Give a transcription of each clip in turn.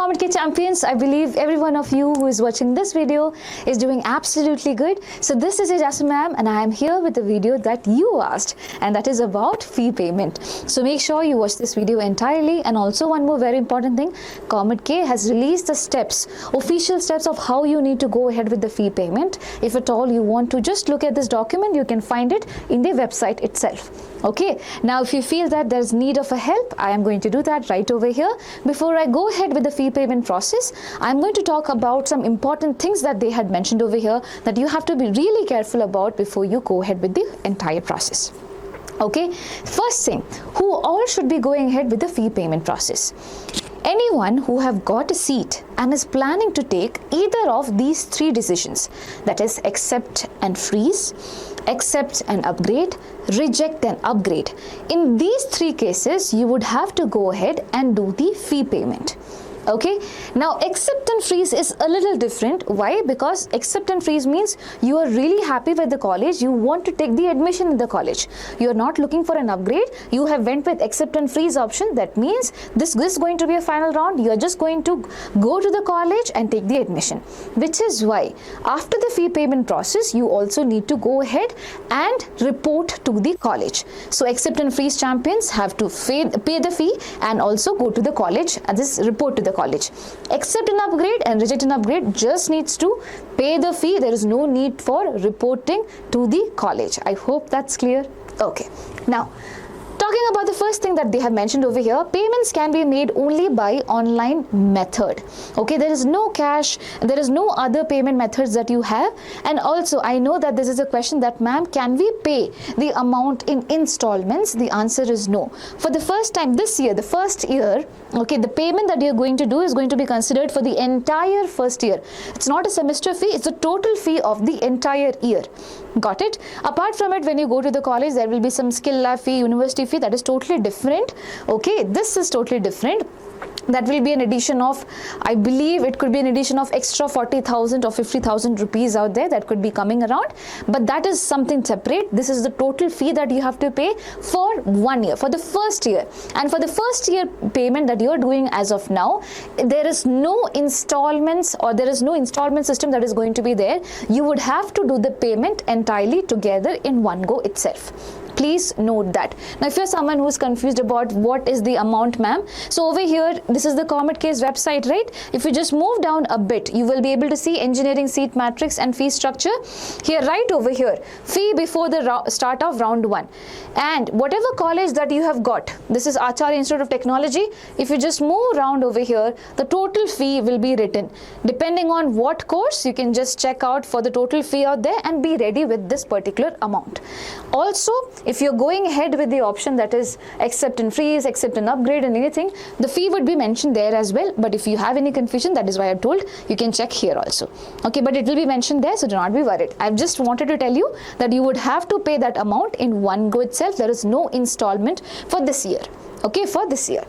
COMEDK champions. I believe every one of you who is watching this video is doing absolutely good. So this is Jasmine Ma'am and I am here with the video that you asked, and that is about fee payment. So make sure you watch this video entirely. And also one more very important thing, COMEDK has released the steps, official steps of how you need to go ahead with the fee payment. If at all you want to just look at this document, you can find it in the website itself. Okay, now if you feel that there's need of a help, I am going to do that right over here. Before I go ahead with the fee payment process, I'm going to talk about some important things that they had mentioned over here that you have to be really careful about before you go ahead with the entire process. Okay, first thing, who all should be going ahead with the fee payment process? Anyone who have got a seat and is planning to take either of these three decisions, that is accept and freeze, accept and upgrade, reject and upgrade. In these three cases, you would have to go ahead and do the fee payment. Okay, now accept and freeze is a little different. Why? Because accept and freeze means you are really happy with the college, you want to take the admission in the college, you are not looking for an upgrade, you have went with accept and freeze option. That means this is going to be a final round, you are just going to go to the college and take the admission, which is why after the fee payment process you also need to go ahead and report to the college. So accept and freeze champions have to pay the fee and also go to the college and this report to the college. Accept an upgrade and reject an upgrade just needs to pay the fee. There is no need for reporting to the college. I hope that's clear. Okay, now talking about the first thing that they have mentioned over here, payments can be made only by online method. Okay, there is no cash, there is no other payment methods that you have. And also I know that this is a question that, ma'am, can we pay the amount in installments? The answer is no. For the first time this year, the first year, okay, the payment that you're going to do is going to be considered for the entire first year. It's not a semester fee, it's the total fee of the entire year. Got it? Apart from it, when you go to the college, there will be some skill lab fee, university fee, that is totally different. Okay, this is totally different. That will be an addition of, I believe it could be an addition of extra 40,000 or 50,000 rupees out there that could be coming around, but that is something separate. This is the total fee that you have to pay for 1 year, for the first year. And for the first year payment that you are doing as of now, there is no installments or there is no installment system that is going to be there. You would have to do the payment entirely together in one go itself. Please note that. Now, if you're someone who's confused about what is the amount, ma'am, so over here, this is the COMEDK's website, right? If you just move down a bit, you will be able to see engineering seat matrix and fee structure. Here, right over here, fee before the start of round 1. And whatever college that you have got, this is Acharya Institute of Technology. If you just move around over here, the total fee will be written. Depending on what course, you can just check out for the total fee out there and be ready with this particular amount. Also, if you're going ahead with the option that is accept and freeze, accept and upgrade and anything, the fee would be mentioned there as well. But if you have any confusion, that is why I've told you can check here also. Okay, but it will be mentioned there, so do not be worried. I've just wanted to tell you that you would have to pay that amount in one go itself. There is no installment for this year. Okay, for this year.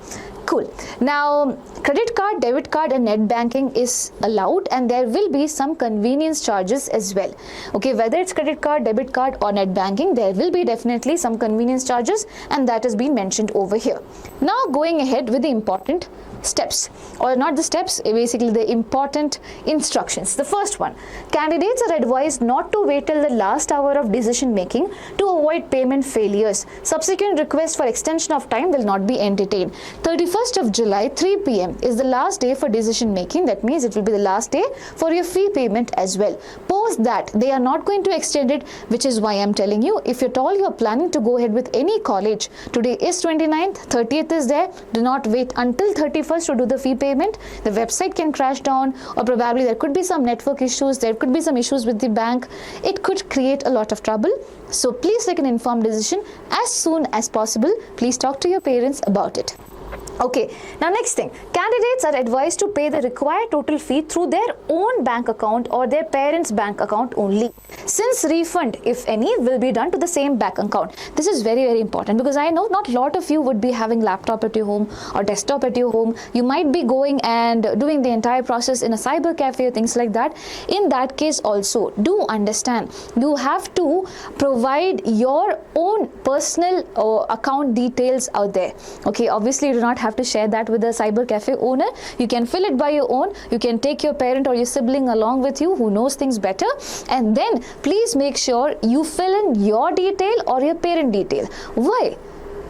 Cool. Now, credit card, debit card and net banking is allowed, and there will be some convenience charges as well. Okay, whether it's credit card, debit card or net banking, there will be definitely some convenience charges, and that has been mentioned over here. Now, going ahead with the important steps, or not the steps, basically the important instructions. The first one, candidates are advised not to wait till the last hour of decision making to avoid payment failures. Subsequent requests for extension of time will not be entertained. 31st of July 3 p.m. is the last day for decision making. That means it will be the last day for your fee payment as well. Post that, they are not going to extend it, which is why I'm telling you, if at all you're planning to go ahead with any college, today is 29th, 30th is there, do not wait until 31st to do the fee payment. The website can crash down, or probably there could be some network issues, there could be some issues with the bank. It could create a lot of trouble. So please take an informed decision as soon as possible. Please talk to your parents about it. Okay, now next thing, candidates are advised to pay the required total fee through their own bank account or their parents' bank account only, since refund, if any, will be done to the same bank account. This is very, very important, because I know not a lot of you would be having laptop at your home or desktop at your home. You might be going and doing the entire process in a cyber cafe or things like that. In that case also, do understand, you have to provide your own personal account details out there. Okay, obviously you do not have have to share that with the cyber cafe owner. You can fill it by your own. You can take your parent or your sibling along with you who knows things better, and then please make sure you fill in your detail or your parent detail. Why?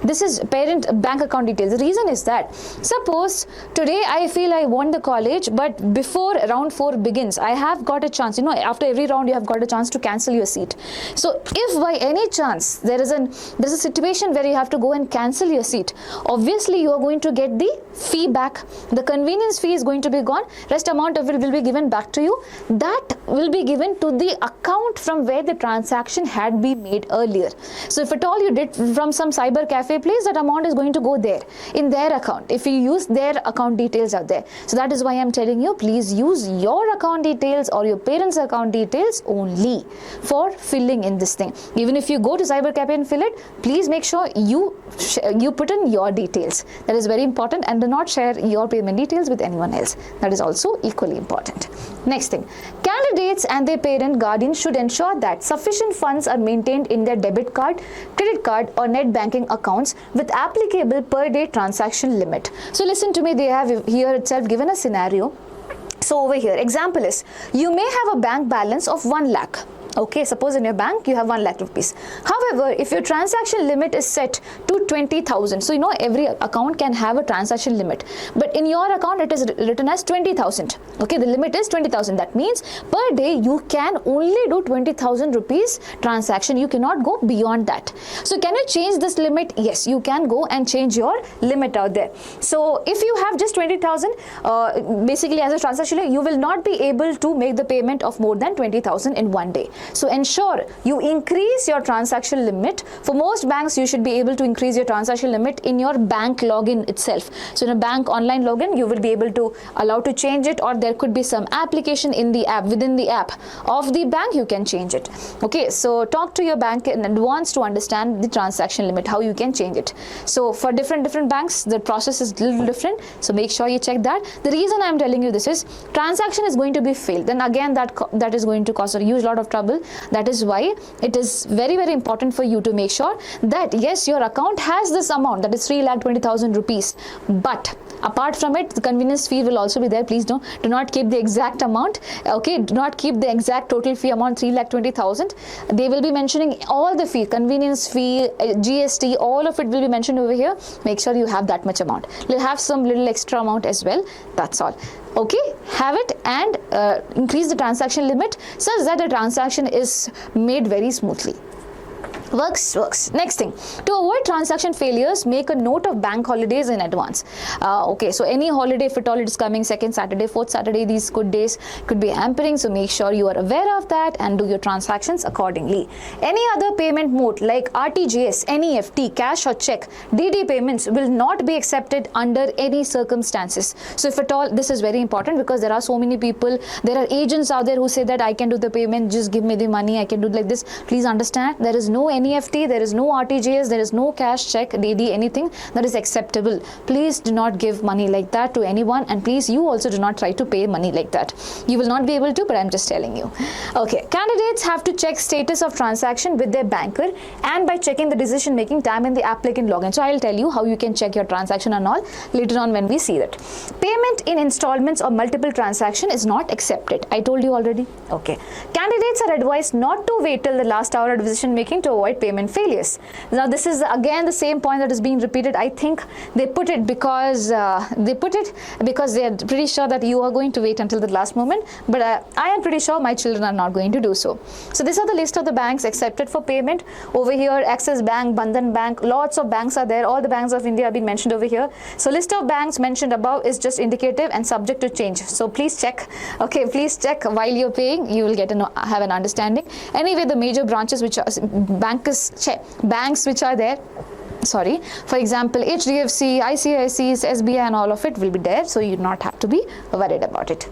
This is parent bank account details. The reason is that suppose today I feel I want the college, but before round 4 begins, I have got a chance. After every round you have got a chance to cancel your seat. So if by any chance there is a situation where you have to go and cancel your seat, obviously you are going to get the fee back. The convenience fee is going to be gone. Rest amount of it will be given back to you. That will be given to the account from where the transaction had been made earlier. So if at all you did from some cyber cafe place, that amount is going to go there in their account if you use their account details out there. So that is why I'm telling you, please use your account details or your parents' account details only for filling in this thing. Even if you go to cyber cafe and fill it, please make sure you put in your details. That is very important, and do not share your payment details with anyone else. That is also equally important. Next thing, candidates and their parent guardian should ensure that sufficient funds are maintained in their debit card, credit card or net banking accounts with applicable per day transaction limit. So listen to me, they have here itself given a scenario. So over here, example is, you may have a bank balance of 1 lakh. Okay, suppose in your bank you have 1 lakh rupees. However, if your transaction limit is set to 20,000, so every account can have a transaction limit, but in your account it is written as 20,000. Okay, the limit is 20,000. That means per day you can only do 20,000 rupees transaction. You cannot go beyond that. So can you change this limit? Yes, you can go and change your limit out there. So if you have just 20,000, basically as a transaction, you will not be able to make the payment of more than 20,000 in one day. So ensure you increase your transaction limit. For most banks, you should be able to increase your transaction limit in your bank login itself. So in a bank online login, you will be able to allow to change it, or there could be some application in the app, within the app of the bank, you can change it. Okay, so talk to your bank in advance to understand the transaction limit, how you can change it. So for different banks, the process is a little different. So make sure you check that. The reason I'm telling you this is, transaction is going to be failed. Then again, that is going to cause a huge lot of trouble. That is why it is very important for you to make sure that yes, your account has this amount, that is 3,20,000 rupees, but apart from it, the convenience fee will also be there. Please do not keep the exact amount. Okay, do not keep the exact total fee amount 3,20,000. They will be mentioning all the fee, convenience fee, GST, all of it will be mentioned over here. Make sure you have that much amount. You'll have some little extra amount as well. That's all. Okay, have it and increase the transaction limit such that the transaction is made very smoothly. Works. Next thing, to avoid transaction failures, make a note of bank holidays in advance. Okay, so any holiday, if at all it is coming, 2nd Saturday, 4th Saturday, these good days could be hampering, so make sure you are aware of that and do your transactions accordingly. Any other payment mode like RTGS, NEFT, cash or check, DD payments will not be accepted under any circumstances. So if at all, this is very important because there are so many people, there are agents out there who say that I can do the payment, just give me the money, I can do like this. Please understand, there is no NEFT, there is no RTGS, there is no cash, check, DD, anything that is acceptable. Please do not give money like that to anyone, and please you also do not try to pay money like that. You will not be able to, but I'm just telling you. Okay, candidates have to check status of transaction with their banker and by checking the decision making time in the applicant login. So I'll tell you how you can check your transaction and all later on when we see that. Payment in installments or multiple transaction is not accepted. I told you already. Okay. Candidates are advised not to wait till the last hour of decision making to avoid payment failures. Now this is again the same point that is being repeated. I think they put it because they are pretty sure that you are going to wait until the last moment, but I am pretty sure my children are not going to do so. So these are the list of the banks accepted for payment. Over here, Axis Bank, Bandhan Bank, lots of banks are there. All the banks of India have been mentioned over here. So list of banks mentioned above is just indicative and subject to change. So please check. Okay, please check while you're paying. You will get have an understanding. Anyway, the major branches which are banks which are there, sorry, for example HDFC, ICICI, SBI and all of it will be there, so you do not have to be worried about it.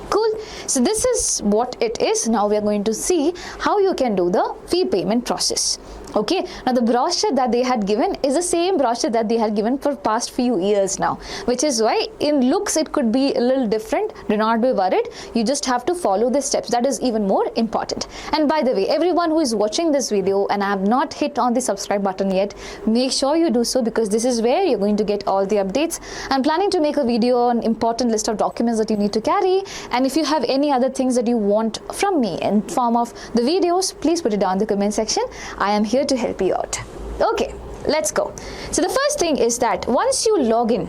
Cool. So this is what it is. Now we are going to see how you can do the fee payment process. Okay, now the brochure that they had given is the same brochure that they had given for past few years now, which is why in looks it could be a little different. Do not be worried. You just have to follow the steps. That is even more important. And by the way, everyone who is watching this video and I have not hit on the subscribe button yet, make sure you do so, because this is where you're going to get all the updates. I'm planning to make a video on important list of documents that you need to carry, and if you have any other things that you want from me in form of the videos, please put it down in the comment section. I am here to help you out. Okay, let's go. So the first thing is that once you log in,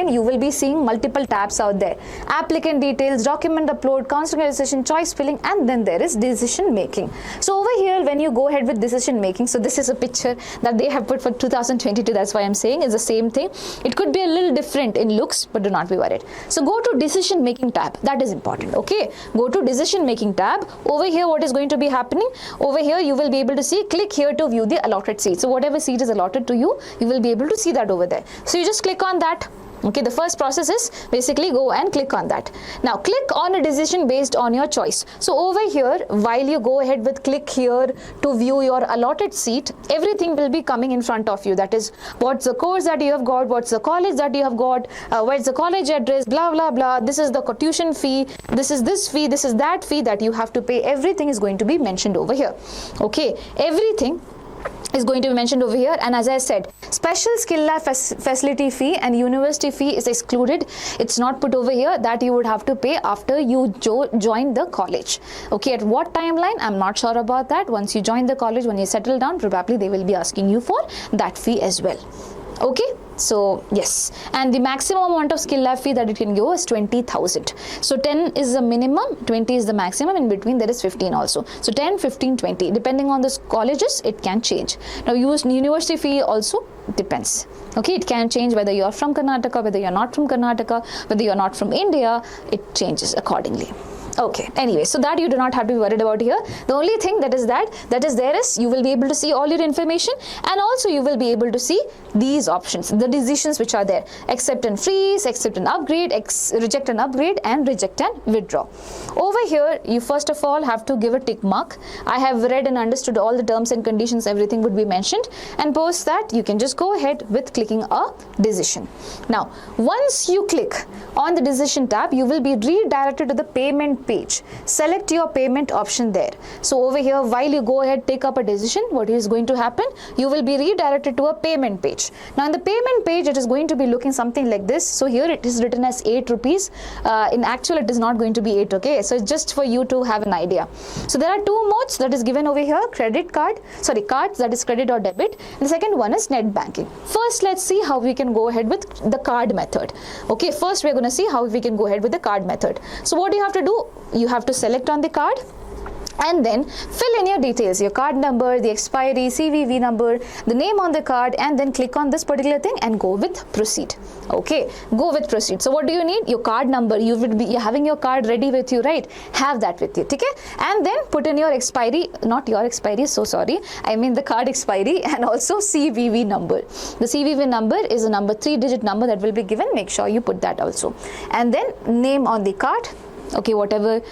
you will be seeing multiple tabs out there. Applicant details, document upload, counseling registration, choice filling, and then there is decision making. So over here, when you go ahead with decision making, so this is a picture that they have put for 2022. That's why I'm saying it's the same thing. It could be a little different in looks, but do not be worried. So go to decision making tab. That is important. Okay, go to decision making tab. Over here, what is going to be happening? Over here, you will be able to see, click here to view the allotted seat. So whatever seat is allotted to you, you will be able to see that over there. So you just click on that. Okay, the first process is basically go and click on that. Now click on a decision based on your choice. So over here, while you go ahead with click here to view your allotted seat, everything will be coming in front of you. That is, what's the course that you have got, what's the college that you have got, where's the college address, blah blah blah. This is the tuition fee, this is this fee, this is that fee that you have to pay. Everything is going to be mentioned over here. Okay, everything is going to be mentioned over here. And as I said, special skill lab facility fee and university fee is excluded. It's not put over here. That you would have to pay after you join the college. Okay, at what timeline? I'm not sure about that. Once you join the college, when you settle down, probably they will be asking you for that fee as well. Okay, so yes, and the maximum amount of skill lab fee that it can go is 20,000. So 10 is the minimum, 20 is the maximum. In between there is 15 also. So 10, 15, 20, depending on the colleges, it can change. Now university fee also depends. Okay, it can change whether you are from Karnataka, whether you are not from Karnataka, whether you are not from India. It changes accordingly. Okay, anyway, so that you do not have to be worried about here. The only thing that is there is you will be able to see all your information, and also you will be able to see these options, the decisions which are there: accept and freeze, accept and upgrade, reject and upgrade, and reject and withdraw. Over here, you first of all have to give a tick mark. I have read and understood all the terms and conditions, everything would be mentioned, and post that you can just go ahead with clicking a decision. Now, once you click on the decision tab, you will be redirected to the payment page. Select your payment option there. So over here, while you go ahead take up a decision, what is going to happen? You will be redirected to a payment page. Now in the payment page, it is going to be looking something like this. So here it is written as 8 rupees. In actual, it is not going to be 8. Okay, so it's just for you to have an idea. So there are two modes that is given over here: cards, that is credit or debit. And the second one is net banking. First, let's see how we can go ahead with the card method. Okay, first we're going to see how we can go ahead with the card method. So what you have to do, you have to select on the card and then fill in your details, your card number, the expiry, CVV number, the name on the card, and then click on this particular thing and go with proceed. Okay, go with proceed. So what do you need? Your card number. You would be having your card ready with you, right? Have that with you, okay? And then put in your expiry, not your expiry, so sorry, I mean the card expiry, and also CVV number. The CVV number is a number, 3-digit number that will be given. Make sure you put that also. And then name on the card. Okay, whatever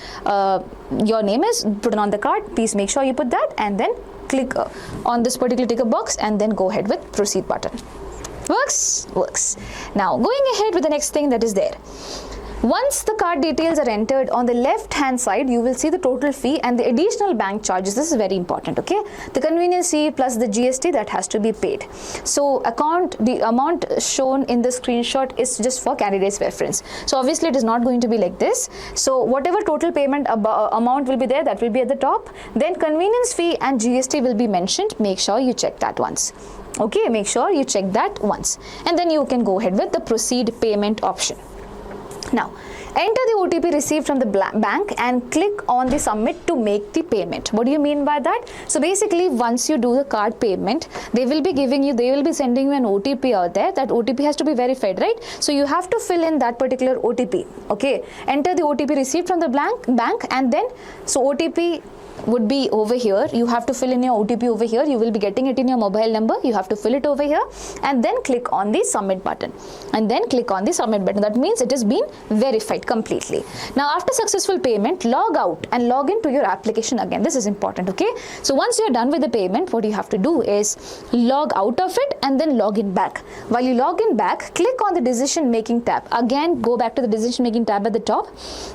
your name is, put it on the card. Please make sure you put that, and then click on this particular ticker box and then go ahead with proceed button. Works. Now going ahead with the next thing that is there. Once the card details are entered, on the left hand side you will see the total fee and the additional bank charges. This is very important. Okay, the convenience fee plus the GST that has to be paid. So the amount shown in the screenshot is just for candidates reference. So obviously it is not going to be like this. So whatever total payment amount will be there, that will be at the top. Then convenience fee and GST will be mentioned. Make sure you check that once. Okay, make sure you check that once, and then you can go ahead with the proceed payment option. Now, enter the OTP received from the bank and click on the submit to make the payment. What do you mean by that? So basically, once you do the card payment, they will be sending you an OTP out there. That OTP has to be verified, right? So you have to fill in that particular OTP. Okay, enter the OTP received from the bank, and then so OTP would be over here. You have to fill in your OTP over here. You will be getting it in your mobile number. You have to fill it over here and then click on the submit button. And then click on the submit button. That means it has been verified completely. Now after successful payment, log out and log into your application again. This is important, okay? So once you're done with the payment, what you have to do is log out of it and then log in back. While you log in back, click on the decision making tab. Again, go back to the decision making tab at the top.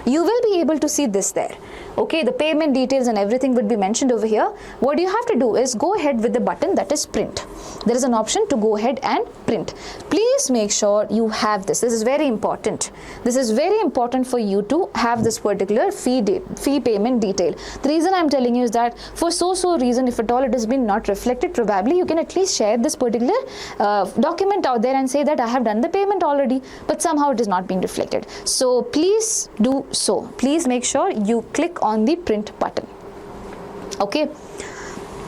You will be able to see this there. Okay, the payment details and everything would be mentioned over here. What you have to do is go ahead with the button that is print. There is an option to go ahead and print. Please make sure you have this. This is very important. This is very important for you to have this particular fee payment detail. The reason I'm telling you is that for so reason, if at all it has been not reflected, probably you can at least share this particular document out there and say that I have done the payment already, but somehow it is not being reflected. So please do so. Please make sure you click on the print button. Okay,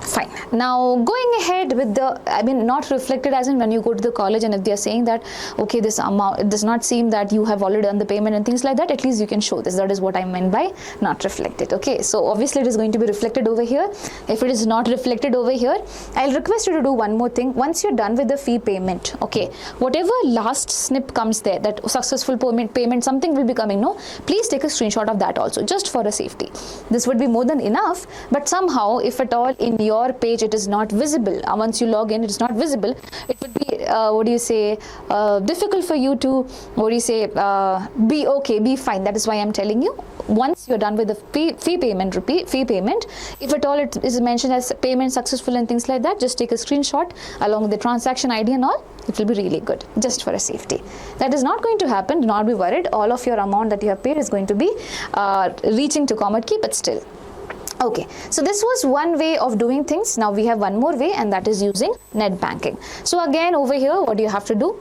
fine. Now going ahead with the, not reflected as in when you go to the college, and if they are saying that okay, this amount, it does not seem that you have already done the payment and things like that, at least you can show this. That is what I meant by not reflected. Okay, so obviously it is going to be reflected over here. If it is not reflected over here, I'll request you to do one more thing. Once you're done with the fee payment, okay, whatever last snip comes there, that successful payment, something will be coming, no, please take a screenshot of that also, just for a safety. This would be more than enough, but somehow if at all in your page it is not visible, once you log in it is not visible, it would be difficult for you to be fine. That is why I'm telling you, once you're done with the fee payment, if at all it is mentioned as payment successful and things like that, just take a screenshot along with the transaction ID and all. It will be really good, just for a safety. That is not going to happen. Do not be worried. All of your amount that you have paid is going to be reaching to COMEDK, but still. Okay, so this was one way of doing things. Now we have one more way, and that is using net banking. So again, over here, what do you have to do?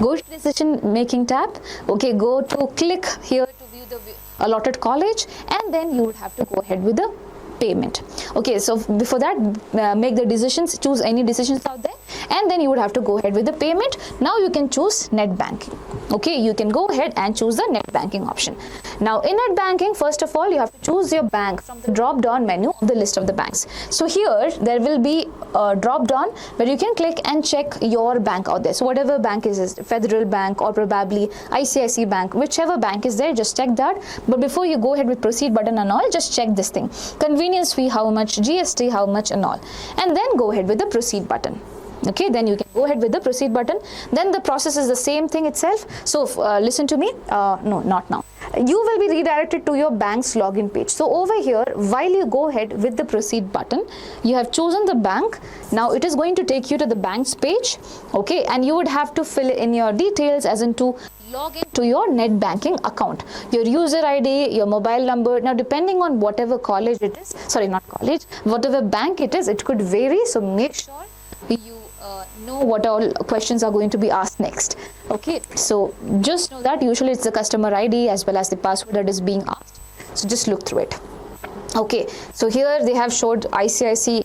Go to decision making tab. Okay, go to click here to view the allotted college, and then you would have to go ahead with the payment. Okay, so before that, make the decisions, choose any decisions out there, and then you would have to go ahead with the payment. Now you can choose net banking. Okay, you can go ahead and choose the net banking option. Now in net banking, first of all, you have to choose your bank from the drop down menu of the list of the banks. So here there will be a drop down where you can click and check your bank out there. So whatever bank is Federal Bank or probably ICICI Bank, whichever bank is there, just check that. But before you go ahead with proceed button and all, just check this thing: convenience fee how much, GST how much and all, and then go ahead with the proceed button. Okay, then you can go ahead with the proceed button. Then the process is the same thing itself. So listen to me, no, not now. You will be redirected to your bank's login page. So over here, while you go ahead with the proceed button, you have chosen the bank. Now it is going to take you to the bank's page. Okay, and you would have to fill in your details as in to log into your net banking account, your user ID, your mobile number. Now depending on whatever college it is, sorry, not college, whatever bank it is, it could vary. So make sure you know what all questions are going to be asked next. Okay, so just know that usually it's the customer ID as well as the password that is being asked. So just look through it. Okay, so here they have showed ICICI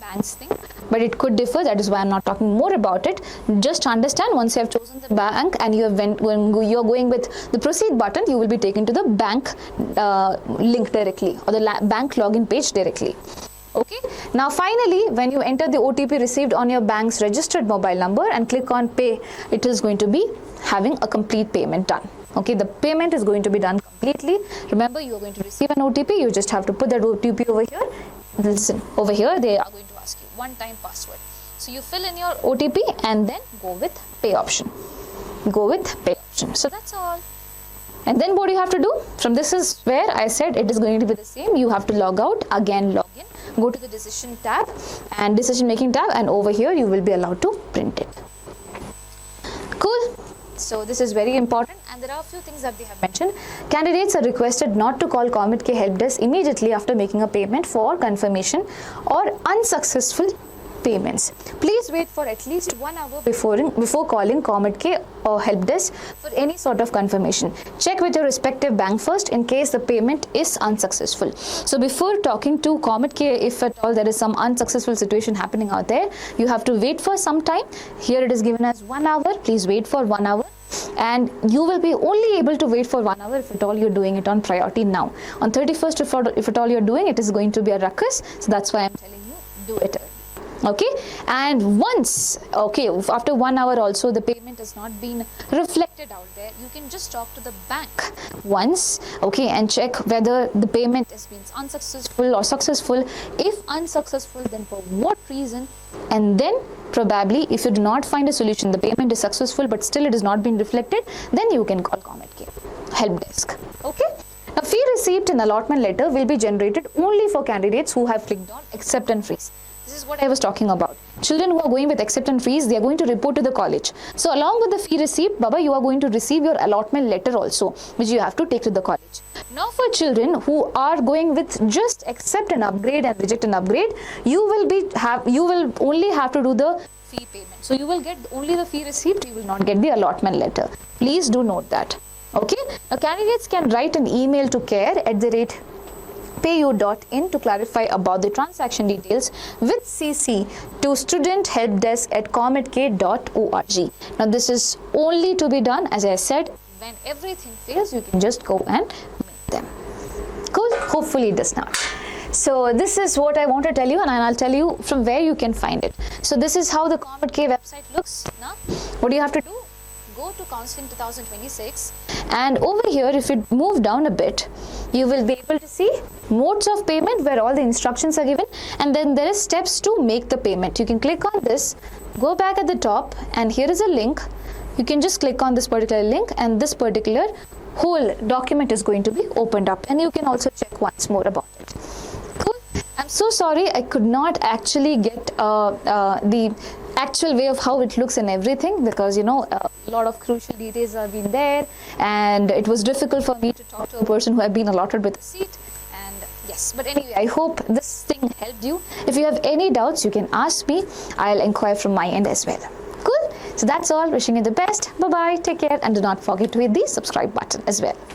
banks thing, but it could differ. That is why I'm not talking more about it. Just understand, once you have chosen the bank and you have when you're going with the proceed button, you will be taken to the bank link directly, or the bank login page directly. Okay, now finally, when you enter the OTP received on your bank's registered mobile number and click on pay, it is going to be having a complete payment done. Okay, the payment is going to be done completely. Remember, you are going to receive an OTP. You just have to put that OTP over here. Listen, over here they are going to ask you one-time password. So you fill in your OTP and then go with pay option. Go with pay option. So that's all. And then what do you have to do? From this is where I said it is going to be the same. You have to log out, again log in, go to the decision tab and decision making tab, and over here you will be allowed to print it. Cool. So this is very important, and there are a few things that they have mentioned. Candidates are requested not to call COMEDK help desk immediately after making a payment for confirmation or unsuccessful payments. Please wait for at least 1 hour before calling COMEDK or help desk for any sort of confirmation. Check with your respective bank first in case the payment is unsuccessful. So before talking to COMEDK, if at all there is some unsuccessful situation happening out there, you have to wait for some time. Here it is given as 1 hour. Please wait for 1 hour. and you will be only able to wait for 1 hour if at all you're doing it on priority now. On 31st, if at all you're doing it, is going to be a ruckus. So that's why I'm telling you, do it early. Okay, and once, okay, after 1 hour also the payment has not been reflected out there, you can just talk to the bank once, okay, and check whether the payment has been unsuccessful or successful. If unsuccessful, then for what reason, and then probably if you do not find a solution, the payment is successful but still it has not been reflected, then you can call COMEDK help desk. Okay, a fee receipt and allotment letter will be generated only for candidates who have clicked on accept and freeze. This is what I was talking about. Children who are going with accept and freeze, they are going to report to the college. So along with the fee receipt, Baba, you are going to receive your allotment letter also, which you have to take to the college. Now for children who are going with just accept and upgrade and reject and upgrade, you will only have to do the fee payment. So you will get only the fee receipt, you will not get the allotment letter. Please do note that. Okay. Now candidates can write an email to care@payu.in to clarify about the transaction details with CC to studenthelpdesk@comedk.org. Now this is only to be done, as I said, when everything fails, you can just go and meet them. Cool. Hopefully it does not. So this is what I want to tell you, and I'll tell you from where you can find it. So this is how the COMEDK website looks. Now what do you have to do? Go to Counselling 2026, and over here if you move down a bit, you will be able to see modes of payment where all the instructions are given, and then there is steps to make the payment. You can click on this, go back at the top, and here is a link. You can just click on this particular link, and this particular whole document is going to be opened up, and you can also check once more about it. Cool. I'm so sorry I could not actually get the actual way of how it looks and everything, because a lot of crucial details have been there, and it was difficult for me to talk to a person who had been allotted with a seat. And yes, but anyway, I hope this thing helped you. If you have any doubts, you can ask me. I'll inquire from my end as well. Cool. So that's all. Wishing you the best. Bye bye, take care, and do not forget to hit the subscribe button as well.